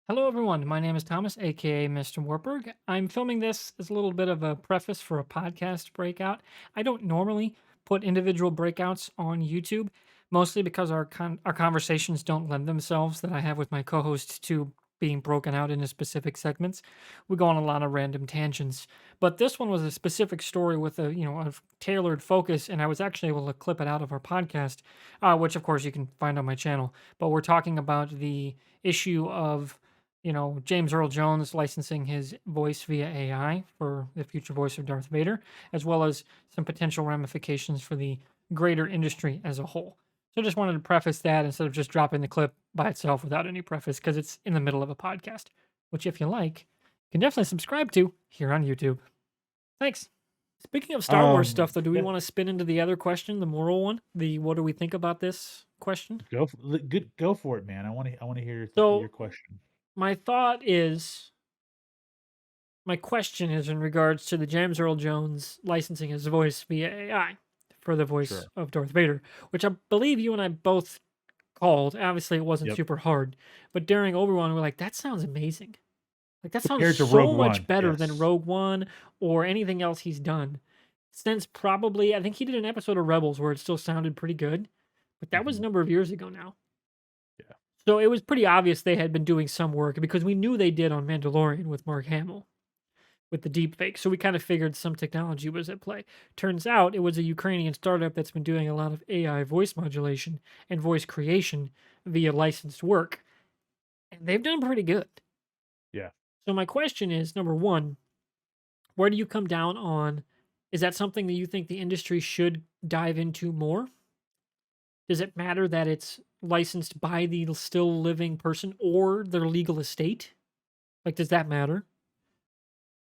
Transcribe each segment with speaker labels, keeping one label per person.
Speaker 1: Hello, everyone. My name is Thomas, aka MrWartburg. I'm filming this as a little bit of a preface for a podcast breakout. I don't normally put individual breakouts on YouTube, mostly because our conversations don't lend themselves that I have with my co-host to being broken out into specific segments. We go on a lot of random tangents, but this one was a specific story with a tailored focus, and I was actually able to clip it out of our podcast, which of course you can find on my channel. But we're talking about the issue of James Earl Jones licensing his voice via AI for the future voice of Darth Vader, as well as some potential ramifications for the greater industry as a whole. So I just wanted to preface that instead of just dropping the clip by itself without any preface, because it's in the middle of a podcast, which, if you like, you can definitely subscribe to here on YouTube. Thanks. Speaking of Star Wars stuff, though, do we
Speaker 2: Yeah,
Speaker 1: want to spin into the other question, the moral one? The what do we think about this question?
Speaker 2: go for it, man. I want to hear your
Speaker 1: So,
Speaker 2: question.
Speaker 1: my thought is my question is in regards to the James Earl Jones licensing his voice via AI for the voice
Speaker 2: Sure.
Speaker 1: of Darth Vader, which I believe you and I both called. Obviously, it wasn't
Speaker 2: Yep.
Speaker 1: super hard, but during Obi-Wan, we're like, that sounds amazing. Like, that sounds
Speaker 2: Compared to Rogue
Speaker 1: so much
Speaker 2: One,
Speaker 1: better than
Speaker 2: yes.
Speaker 1: Rogue One or anything else he's done. Since probably, I think he did an episode of Rebels where it still sounded pretty good, but that was a
Speaker 2: Hmm.
Speaker 1: number of years ago now.
Speaker 2: Yeah.
Speaker 1: So it was pretty obvious they had been doing some work because we knew they did on Mandalorian with Mark Hamill with the deep fake. So we kind of figured some technology was at play. Turns out it was a Ukrainian startup that's been doing a lot of AI voice modulation and voice creation via licensed work, and they've done pretty good.
Speaker 2: Yeah.
Speaker 1: So my question is, number one, where do you come down on? Is that something that you think the industry should dive into more? Does it matter that it's licensed by the still living person or their legal estate? Like, does that matter?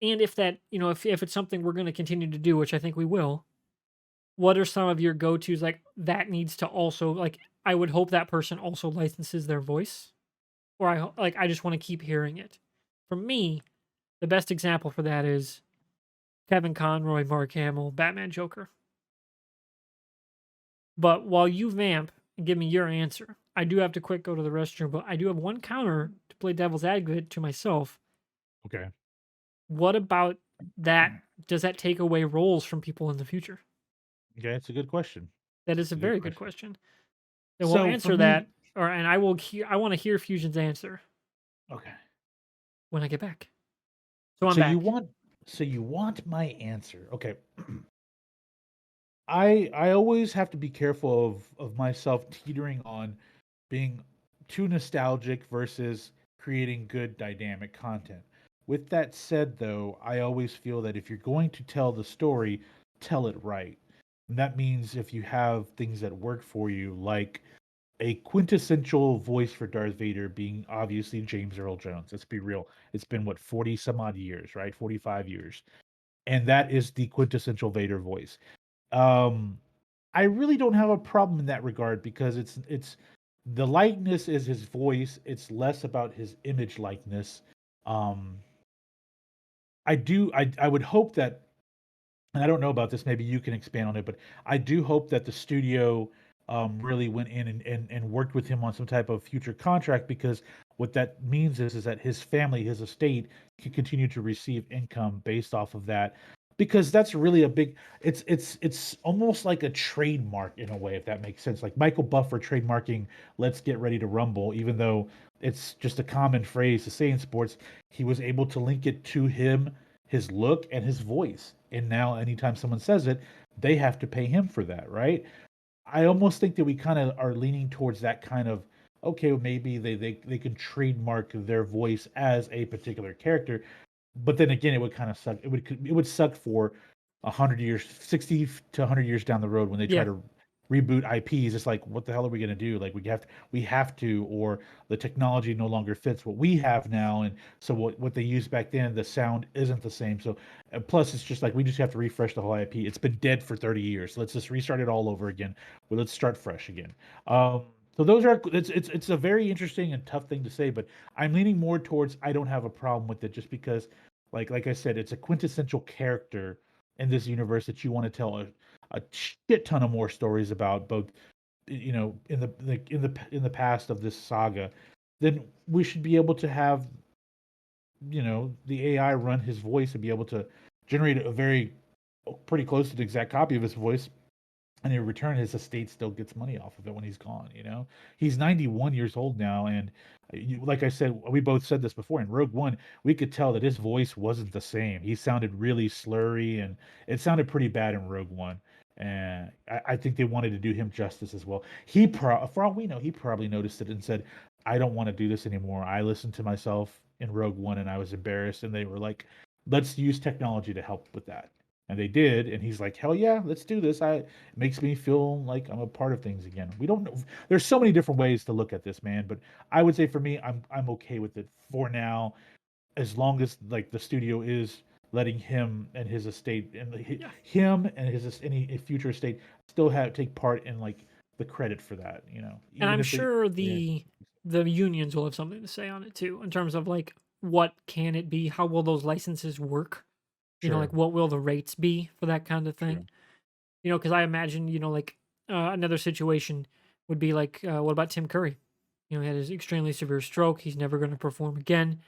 Speaker 1: And if that, if it's something we're going to continue to do, which I think we will, what are some of your go-tos, like, that needs to also, like, I would hope that person also licenses their voice, or I just wanna keep hearing it. For me, the best example for that is Kevin Conroy, Mark Hamill, Batman Joker. But while you vamp and give me your answer, I do have to quick go to the restroom, but I do have one counter to play devil's advocate to myself.
Speaker 2: Okay.
Speaker 1: What about that? Does that take away roles from people in the future?
Speaker 2: Okay, it's a good question.
Speaker 1: That is
Speaker 2: It's
Speaker 1: a
Speaker 2: a good
Speaker 1: very good
Speaker 2: question.
Speaker 1: question. And we'll
Speaker 2: So for
Speaker 1: answer
Speaker 2: me,
Speaker 1: that, or and I will. I want to hear Fusion's answer
Speaker 2: okay.
Speaker 1: when I get back. So I'm
Speaker 2: So you
Speaker 1: back.
Speaker 2: want so you want my answer. Okay. I always have to be careful of myself teetering on being too nostalgic versus creating good dynamic content. With that said, though, I always feel that if you're going to tell the story, tell it right. And that means if you have things that work for you, like a quintessential voice for Darth Vader being obviously James Earl Jones. Let's be real. It's been what, 40 some odd years, right? 45 years. And that is the quintessential Vader voice. Um, I really don't have a problem in that regard because it's the likeness is his voice. It's less about his image likeness. Um, I would hope that, and I don't know about this. Maybe you can expand on it, but I do hope that the studio really went in and worked with him on some type of future contract because what that means is that his family, his estate, can continue to receive income based off of that because that's really a big it's almost like a trademark in a way, if that makes sense, like Michael Buffer trademarking "Let's Get Ready to Rumble," even though it's just a common phrase to say in sports. He was able to link it to him, his look and his voice, and now anytime someone says it, they have to pay him for that, right? I almost think that we kind of are leaning towards that kind of, okay, well, maybe they can trademark their voice as a particular character, but then again, it would kind of suck. It would suck for 100 years, 60 to 100 years down the road when they try
Speaker 1: Yeah.
Speaker 2: to reboot IPs. It's like, what the hell are we going to do? Like we have to, or the technology no longer fits what we have now, and so what they used back then, the sound isn't the same. So plus, it's just like we just have to refresh the whole IP. It's been dead for 30 years. Let's just restart it all over again. Well, let's start fresh again. So those are it's a very interesting and tough thing to say, but I'm leaning more towards I don't have a problem with it just because like I said, it's a quintessential character in this universe that you want to tell a shit ton of more stories about, both in the past of this saga. then we should be able to have, the AI run his voice and be able to generate a very pretty close to the exact copy of his voice, and in return, his estate still gets money off of it when he's gone. He's 91 years old now, and like I said, we both said this before. In Rogue One, we could tell that his voice wasn't the same. He sounded really slurry, and it sounded pretty bad in Rogue One. And I think they wanted to do him justice as well. For all we know, he probably noticed it and said, "I don't want to do this anymore. I listened to myself in Rogue One, and I was embarrassed." And they were like, "Let's use technology to help with that." And they did, and he's like, "Hell yeah, let's do this. It makes me feel like I'm a part of things again." We don't know. There's so many different ways to look at this, man. But I would say for me, I'm okay with it for now, as long as like the studio is letting him and his estate and
Speaker 1: Yeah.
Speaker 2: him and his any future estate still have take part in like the credit for that.
Speaker 1: And
Speaker 2: Even
Speaker 1: I'm
Speaker 2: if they,
Speaker 1: sure
Speaker 2: yeah,
Speaker 1: the unions will have something to say on it too, in terms of like what can it be, how will those licenses work,
Speaker 2: sure,
Speaker 1: like what will the rates be for that kind of thing.
Speaker 2: sure,
Speaker 1: Because I imagine, like another situation would be like, what about Tim Curry? He had his extremely severe stroke. He's never going to perform again,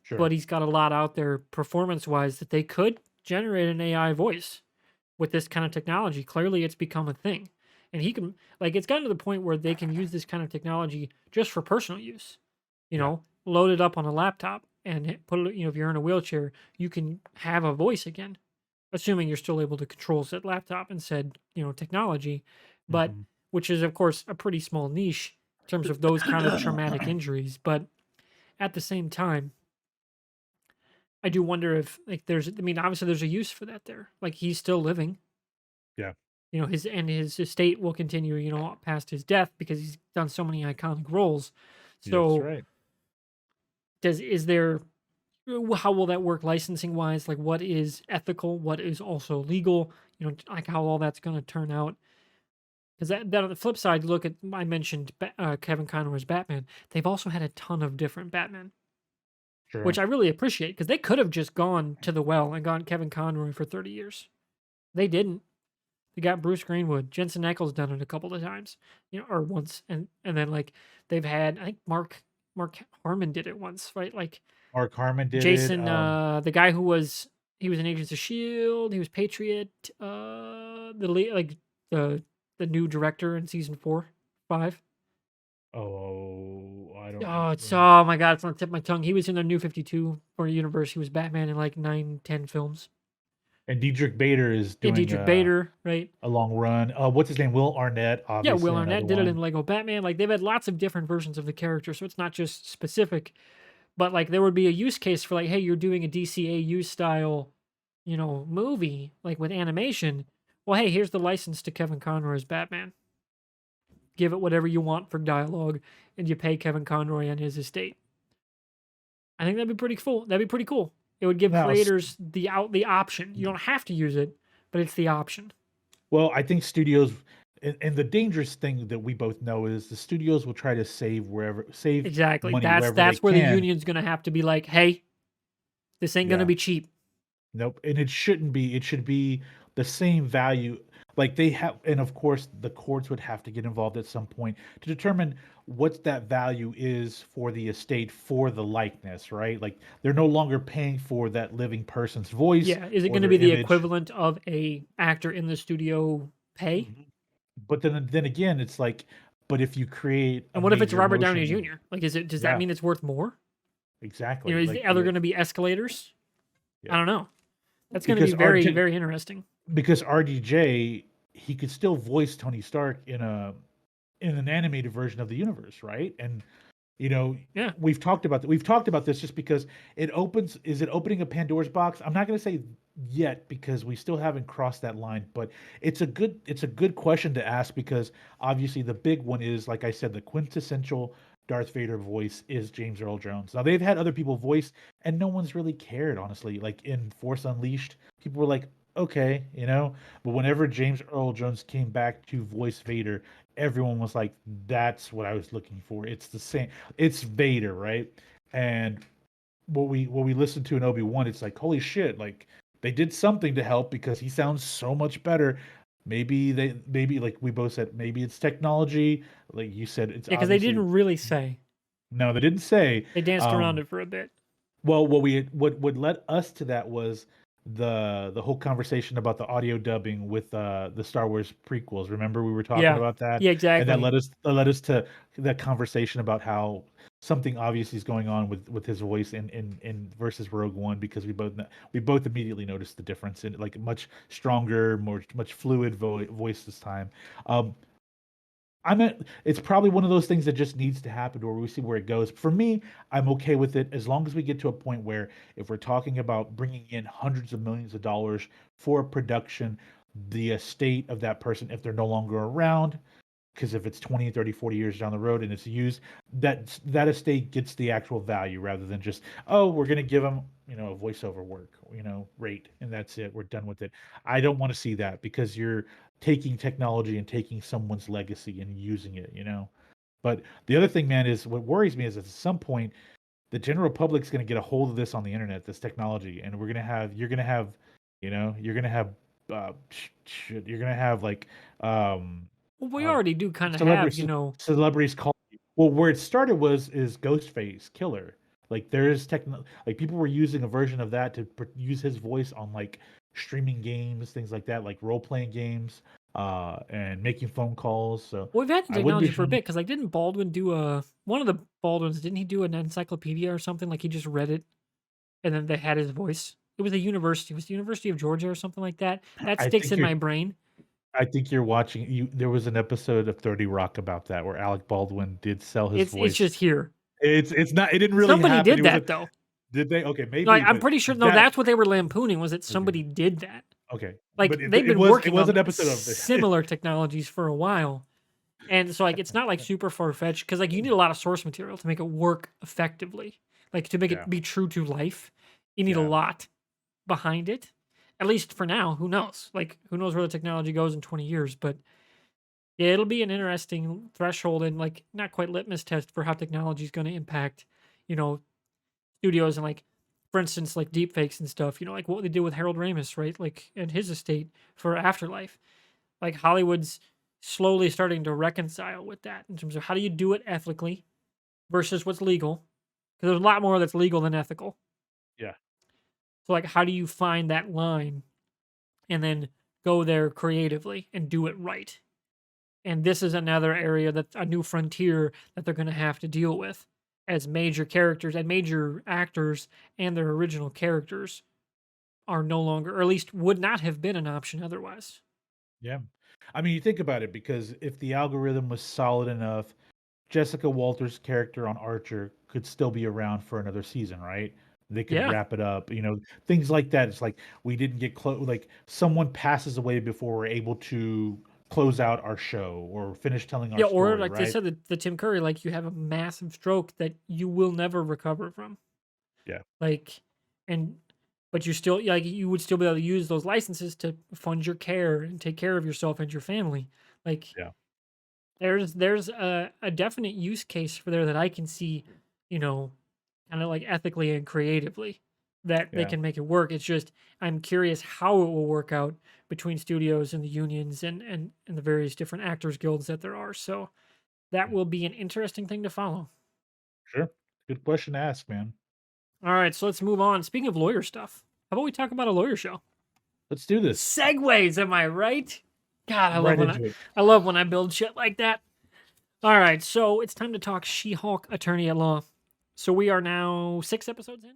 Speaker 2: sure.
Speaker 1: but he's got a lot out there performance wise that they could generate an AI voice with this kind of technology. Clearly, it's become a thing. And he can, like, it's gotten to the point where they can use this kind of technology just for personal use,
Speaker 2: Yeah.
Speaker 1: load it up on a laptop and put it, if you're in a wheelchair, you can have a voice again, assuming you're still able to control said laptop and said, technology, but
Speaker 2: Hmm.
Speaker 1: which is, of course, a pretty small niche in terms of those kind of traumatic injuries. But at the same time, I do wonder if, like, I mean, obviously there's a use for that there. Like, he's still living.
Speaker 2: Yeah.
Speaker 1: His estate will continue, past his death because he's done so many iconic roles.
Speaker 2: Yes,
Speaker 1: So,
Speaker 2: right.
Speaker 1: is there how will that work licensing wise? Like, what is ethical? What is also legal? Like how all that's going to turn out. Because that on the flip side, look at I mentioned Kevin Conroy's Batman. They've also had a ton of different Batman,
Speaker 2: Sure.
Speaker 1: which I really appreciate because they could have just gone to the well and gone Kevin Conroy for 30 years. They didn't. They got Bruce Greenwood. Jensen Ackles done it a couple of times, or once, and then like they've had I think Mark Harmon did it once, right? Like
Speaker 2: Mark Harmon did it.
Speaker 1: Jason, the guy who was he was in Agents of Shield. He was Patriot. Like the the new director in season 4, 5.
Speaker 2: Oh, I don't
Speaker 1: Oh, it's
Speaker 2: remember.
Speaker 1: oh my god, it's on the tip of my tongue. He was in the New 52 for universe. He was Batman in like 9, 10 films.
Speaker 2: And Diedrich Bader is
Speaker 1: Yeah,
Speaker 2: doing
Speaker 1: Dietrich Bader, right?
Speaker 2: a long run. What's his name? Will Arnett,
Speaker 1: Yeah, Will
Speaker 2: obviously another
Speaker 1: Arnett did it in
Speaker 2: one.
Speaker 1: Lego Batman. Like they've had lots of different versions of the character, so it's not just specific. But like there would be a use case for like, hey, you're doing a DCAU style, movie like with animation. Well, hey, here's the license to Kevin Conroy's Batman. Give it whatever you want for dialogue, and you pay Kevin Conroy and his estate. I think that'd be pretty cool. That'd be pretty cool. It would give
Speaker 2: Now,
Speaker 1: creators the option. You don't have to use it, but it's the option.
Speaker 2: well, I think studios, and the dangerous thing that we both know is the studios will try to save
Speaker 1: Exactly.
Speaker 2: money
Speaker 1: That's
Speaker 2: wherever they
Speaker 1: that's where the
Speaker 2: can.
Speaker 1: union's gonna have to be like, hey, this ain't gonna
Speaker 2: Yeah.
Speaker 1: be cheap.
Speaker 2: Nope, and it shouldn't be. It should be the same value. Like they have, and of course, the courts would have to get involved at some point to determine what that value is for the estate for the likeness, right? Like they're no longer paying for that living person's voice
Speaker 1: Yeah. Is it
Speaker 2: or
Speaker 1: gonna
Speaker 2: their
Speaker 1: be the
Speaker 2: image.
Speaker 1: equivalent of a actor in the studio pay?
Speaker 2: Mhm. But then again, it's like, but if you create a
Speaker 1: And what if it's
Speaker 2: major
Speaker 1: Robert Downey
Speaker 2: motion,
Speaker 1: Jr.? Like, does that
Speaker 2: yeah,
Speaker 1: mean it's worth more?
Speaker 2: exactly.
Speaker 1: Is the other gonna be escalators? I
Speaker 2: Yeah,
Speaker 1: don't know. That's gonna be
Speaker 2: because
Speaker 1: very,
Speaker 2: RJ
Speaker 1: very interesting.
Speaker 2: because RDJ he could still voice Tony Stark in an animated version of the universe, right? And you know,
Speaker 1: Yeah.
Speaker 2: we've talked about this just because it opening a Pandora's box? I'm not going to say yet because we still haven't crossed that line, but it's a good question to ask because obviously the big one is like I said the quintessential Darth Vader voice is James Earl Jones. Now they've had other people voice and no one's really cared honestly. Like in Force Unleashed, people were like okay, but whenever James Earl Jones came back to voice Vader, everyone was like, "That's what I was looking for." It's the same. It's Vader, right? And what we listened to in Obi-Wan, it's like, holy shit! Like they did something to help because he sounds so much better. Maybe like we both said, maybe it's technology. Like you said, it's
Speaker 1: Yeah, because they
Speaker 2: obviously
Speaker 1: didn't really say.
Speaker 2: No, they didn't say.
Speaker 1: They danced around
Speaker 2: Um,
Speaker 1: it for a bit.
Speaker 2: well, what led us to that was the whole conversation about the audio dubbing with the Star Wars prequels. Remember we were talking
Speaker 1: Yeah.
Speaker 2: about that,
Speaker 1: Yeah,
Speaker 2: and
Speaker 1: exactly.
Speaker 2: that led us to that conversation about how something obviously is going on with his voice in versus Rogue One because we both immediately noticed the difference in like much stronger, more much fluid voice this time. Um, it's probably one of those things that just needs to happen or we see where it goes. For me, I'm okay with it as long as we get to a point where if we're talking about bringing in hundreds of millions of dollars for a production, the estate of that person, if they're no longer around, because if it's 20, 30, 40 years down the road and it's used, that estate gets the actual value rather than just, oh, we're going to give them, a voiceover work, rate, and that's it. We're done with it. I don't want to see that because you're taking technology and taking someone's legacy and using it. But the other thing, man, is what worries me is at some point the general public's going to get a hold of this on the internet, this technology, and you're going to have, you're going to have, you're going to have like,
Speaker 1: Well, we
Speaker 2: uh,
Speaker 1: already do kind of have,
Speaker 2: celebrities celebrities call well, where it started is Ghostface Killer. Like there's techno like people were using a version of that to use his voice on like streaming games, things like that, like role playing games, and making phone calls. So
Speaker 1: well, we've had the
Speaker 2: I wouldn't be
Speaker 1: technology for a
Speaker 2: shown.
Speaker 1: bit because, like, didn't Baldwin do a one of the Baldwins? Didn't he do an encyclopedia or something? Like he just read it and then they had his voice. It was a university. It was the University of Georgia or something like that. That
Speaker 2: I
Speaker 1: sticks
Speaker 2: think
Speaker 1: in
Speaker 2: you're
Speaker 1: my brain.
Speaker 2: I think you're watching you. There was an episode of 30 Rock about that where Alec Baldwin did sell his
Speaker 1: It's
Speaker 2: voice.
Speaker 1: just here.
Speaker 2: It's not. It didn't really
Speaker 1: Somebody
Speaker 2: happen.
Speaker 1: did
Speaker 2: It was a.
Speaker 1: that though.
Speaker 2: Did they? Okay,
Speaker 1: Like,
Speaker 2: maybe,
Speaker 1: I'm
Speaker 2: but
Speaker 1: pretty sure. No,
Speaker 2: that
Speaker 1: that's what they were lampooning. Was that
Speaker 2: okay.
Speaker 1: somebody did that?
Speaker 2: Okay, but
Speaker 1: Like they've been
Speaker 2: it
Speaker 1: working
Speaker 2: was
Speaker 1: on
Speaker 2: an episode of it.
Speaker 1: similar technologies for a while. And so, like, it's not like super far fetched because, like, you need a lot of source material to make it work effectively. Like, to make
Speaker 2: Yeah,
Speaker 1: it be true to life, you need a
Speaker 2: yeah,
Speaker 1: lot behind it. At least for now, who knows? Like, who knows where the technology goes in 20 years? But yeah, it'll be an interesting threshold and, like, not quite litmus test for how technology is going to impact, you know, studios and, like, for instance, like deepfakes and stuff, like what they did with Harold Ramis, right? Like, and his estate for Afterlife. Like Hollywood's slowly starting to reconcile with that in terms of how do you do it ethically versus what's legal, because there's a lot more that's legal than ethical.
Speaker 2: yeah.
Speaker 1: So like, how do you find that line and then go there creatively and do it right? And this is another area that's a new frontier that they're going to have to deal with as major characters and major actors and their original characters are no longer, or at least would not have been an option otherwise.
Speaker 2: Yeah. I mean, you think about it because if the algorithm was solid enough, Jessica Walters' character on Archer could still be around for another season, right? They could
Speaker 1: Yeah.
Speaker 2: wrap it up, things like that. It's like we didn't get close, like someone passes away before we're able to close out our show or finish telling our
Speaker 1: Yeah, or
Speaker 2: story,
Speaker 1: like they
Speaker 2: right?
Speaker 1: said, the Tim Curry, like you have a massive stroke that you will never recover from.
Speaker 2: Yeah,
Speaker 1: Like, and but you still like you would still be able to use those licenses to fund your care and take care of yourself and your family. Like,
Speaker 2: yeah,
Speaker 1: there's a definite use case for there that I can see, you know, kind of like ethically and creatively that they
Speaker 2: yeah.
Speaker 1: can make it work. It's just I'm curious how it will work out between studios and the unions and the various different actors guilds that there are. So that
Speaker 2: Yeah.
Speaker 1: will be an interesting thing to follow.
Speaker 2: Sure. Good question to ask, man.
Speaker 1: All right, so let's move on. Speaking of lawyer stuff, how about we talk about a lawyer show?
Speaker 2: Let's do this.
Speaker 1: Segues, am I right? God,
Speaker 2: Right into it.
Speaker 1: I love when I build shit like that. All right, so it's time to talk She-Hulk Attorney at Law. So we are now 6 episodes in.